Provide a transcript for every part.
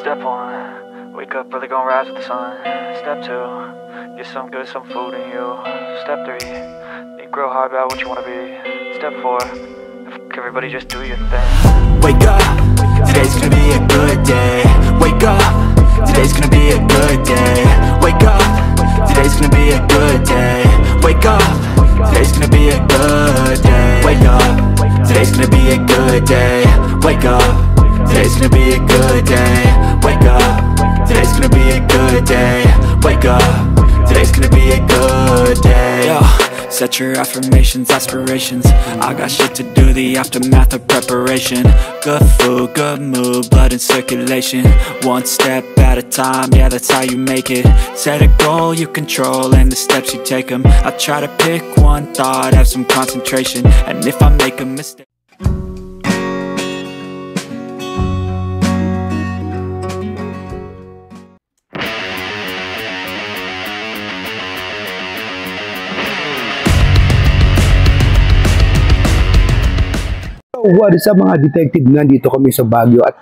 Step 1, wake up early, gonna rise with the sun. Step 2, get some good, some food in you. Step 3, think real hard about what you wanna be. Step 4, everybody just do your thing. Wake up, today's gonna be a good day. Wake up, today's gonna be a good day. Wake up, today's gonna be a good day. Wake up, today's gonna be a good day. Wake up, today's gonna be a good day. Wake up, today's gonna be a good day. Wake up, today's gonna be a good day. Wake up, today's gonna be a good day. Yo, set your affirmations, aspirations. I got shit to do, the aftermath of preparation. Good food, good mood, blood in circulation. One step at a time, yeah, that's how you make it. Set a goal you control and the steps you take them. I try to pick one thought, have some concentration. And if I make a mistake, What is up mga detective? Nandito kami sa Baguio at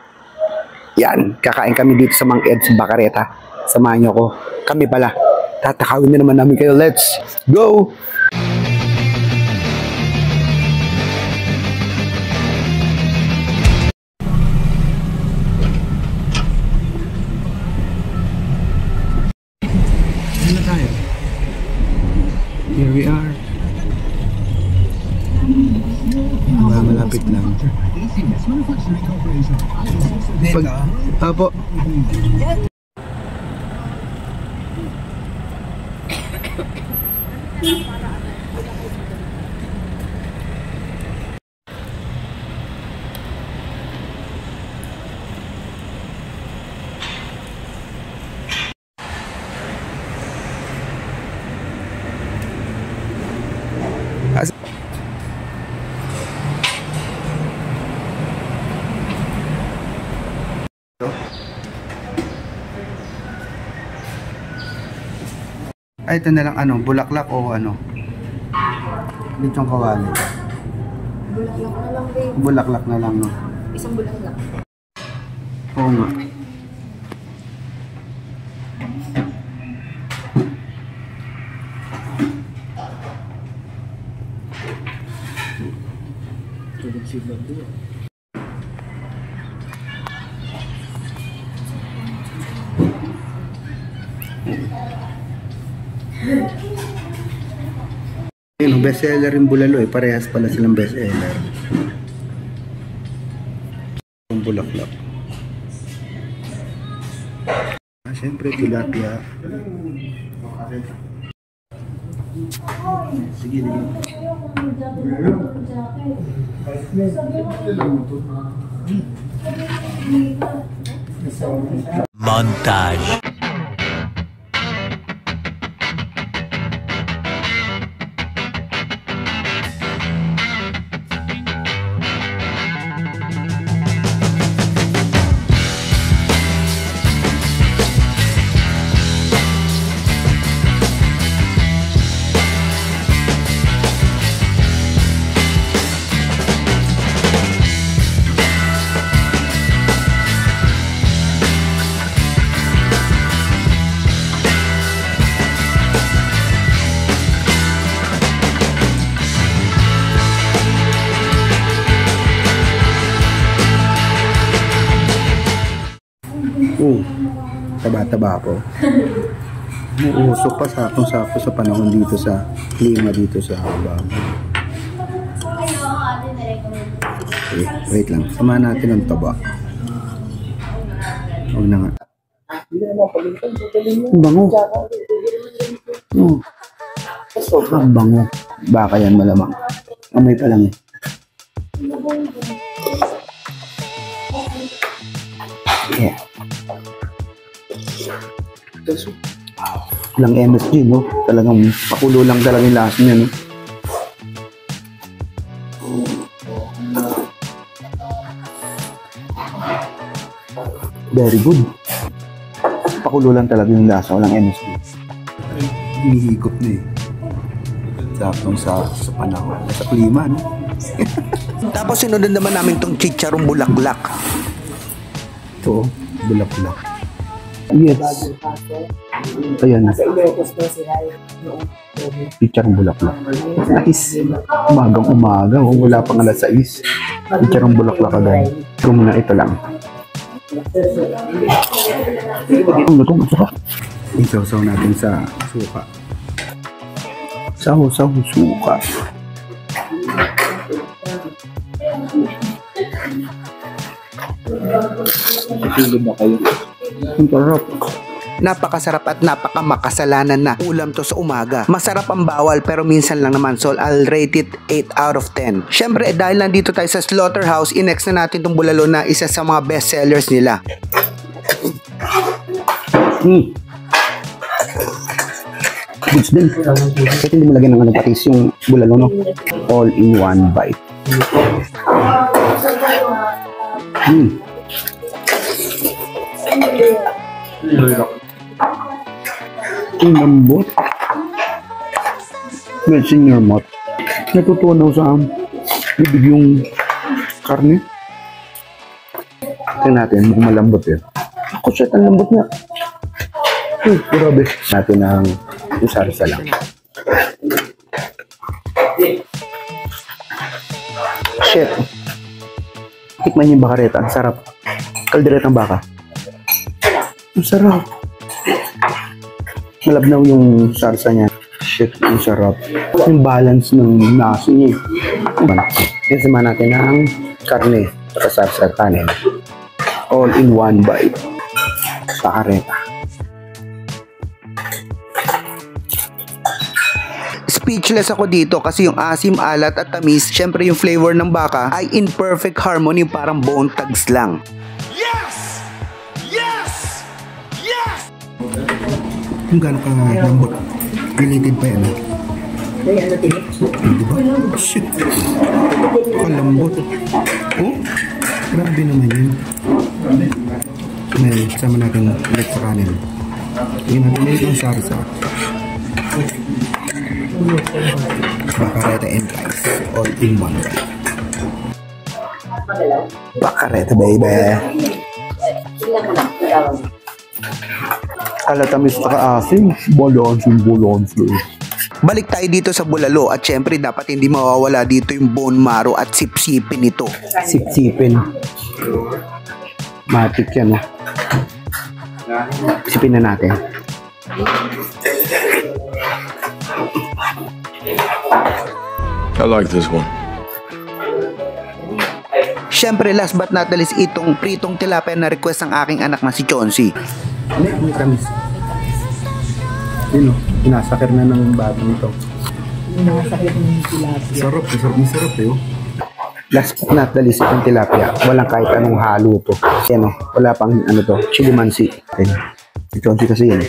yan, kakain kami dito sa Mang Ed's Bacareta. Samahan niyo ko. Kami pala. Tatakawin na naman namin kayo. Let's go! Ano na tayo? Here we are. Malapit lang. Apo. Ay, ito na lang ano, bulaklak o ano? Lechong kawali. Bulaklak na lang, babe. Bulaklak na lang, no? Isang bulaklak. Oo nga. Ayun, bestseller yung bulalo eh. Parehas pala silang bestseller. Yung bulaklak. Siyempre, tilapia. Sige, sige. montage. Taba-taba po. Umuusok pa sa atong sakto sa panahon dito sa klima dito sa Baguio. Okay, wait lang. Samahan natin ang taba. Huwag na nga. Ang bango. Ang bango. Baka yan malamang. Amoy pa lang eh. Yeah. Lang MSG, no? Talagang pakulo lang talaga yung lasa niya, no? Very good. Pakulo lang talaga yung lasa, walang MSG. Hinihigop na eh. Saktong sa panahon, sa klima, no? Tapos sinunod naman namin tong chicharong bulaklak. Ito, bulaklak. Yes. Ayan na. Picture ng bulaklak. Nice. Umagang-umaga. Wala pang alas 6. Picture ng bulaklak agad. Ito muna, ito lang. Ang luto, masarap. Isaw-saw natin sa suka. Saw-saw suka. Natulog na kayo. Ang sarap. Napakasarap at napakamakasalanan na ulam to sa umaga. Masarap ang bawal pero minsan lang naman, so I'll rate it 8 out of 10. Syempre dahil nandito tayo sa Slaughterhouse, inex na natin itong bulalo na isa sa mga best sellers nila. Goods din. Kahit hindi mo lagyan ng patis yung bulalo, no? All in one bite. Ang lambot. Melt in your mouth. Natutunaw sa bibig yung karne. Tingnan natin, mukhang malambot yun. Ako shit, ang lambot niya. Grabe. Natin ang usarsa lang. Shit. Tikman yung bakareta. Ang sarap. Kalderetang baka. Ang sarap. Malabnaw yung sarsa niya. Shit, ang sarap. Yung balance ng nasi niya. Yan sama natin ang karne at sarsa kanin. All in one bite. Bakareta. Speechless ako dito kasi yung asim, alat at tamis, syempre yung flavor ng baka ay in perfect harmony, parang bone tags lang. Yes! Yes! Yes! Kung gano'n ka lambot, related pa yan. Ay, ano tinik? Diba? Shit! Kalambot. Oh, grabe naman yun. Ngayon, sama natin ulit sa kanin. Tingnan natin ulit ang sarsa. Bakareta and rice. All in one. Bakareta, baby. Alatamis na asim. Balance. Balik tayo dito sa bulalo at syempre dapat hindi mawawala dito yung bone marrow at sipsipin nito. Sipsipin. Matik yan, oh. Sipin na natin. I like this one. Syempre last but not the least, itong pritong tilapia na request ng aking anak na si Chonsi. May kamis. Yun o, pinasakir na ng batang ito. Pinasakir ng tilapia. Sarap eh. Last but not the least, itong tilapia. Walang kahit anong halo to. Yan o, wala pang ano to, chili mansi. Si Chonsi kasi yan.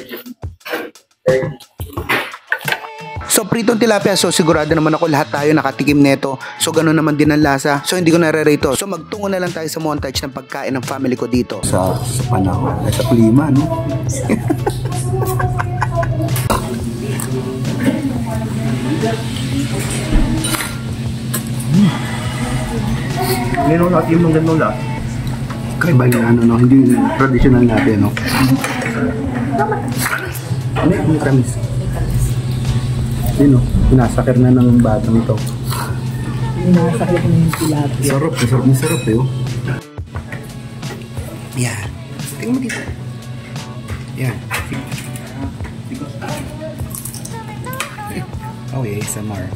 So pritong tilapia, so sigurado naman ako lahat tayo nakatikim neto. So ganoon naman din ang lasa. So hindi ko na-rate to. So magtungo na lang tayo sa montage ng pagkain ng family ko dito. Sa panahon, sa klima, no? Meron natin yung mga nola. Kaiba yung ano, no? Hindi yung traditional natin, no? May kamis. Yun o, pinasakir na ng batang ito. Pinasakir ng tilapia. Sarap eh, oh. Yan. Tingnan mo dito. Yan. Oh, yeah, ASMR.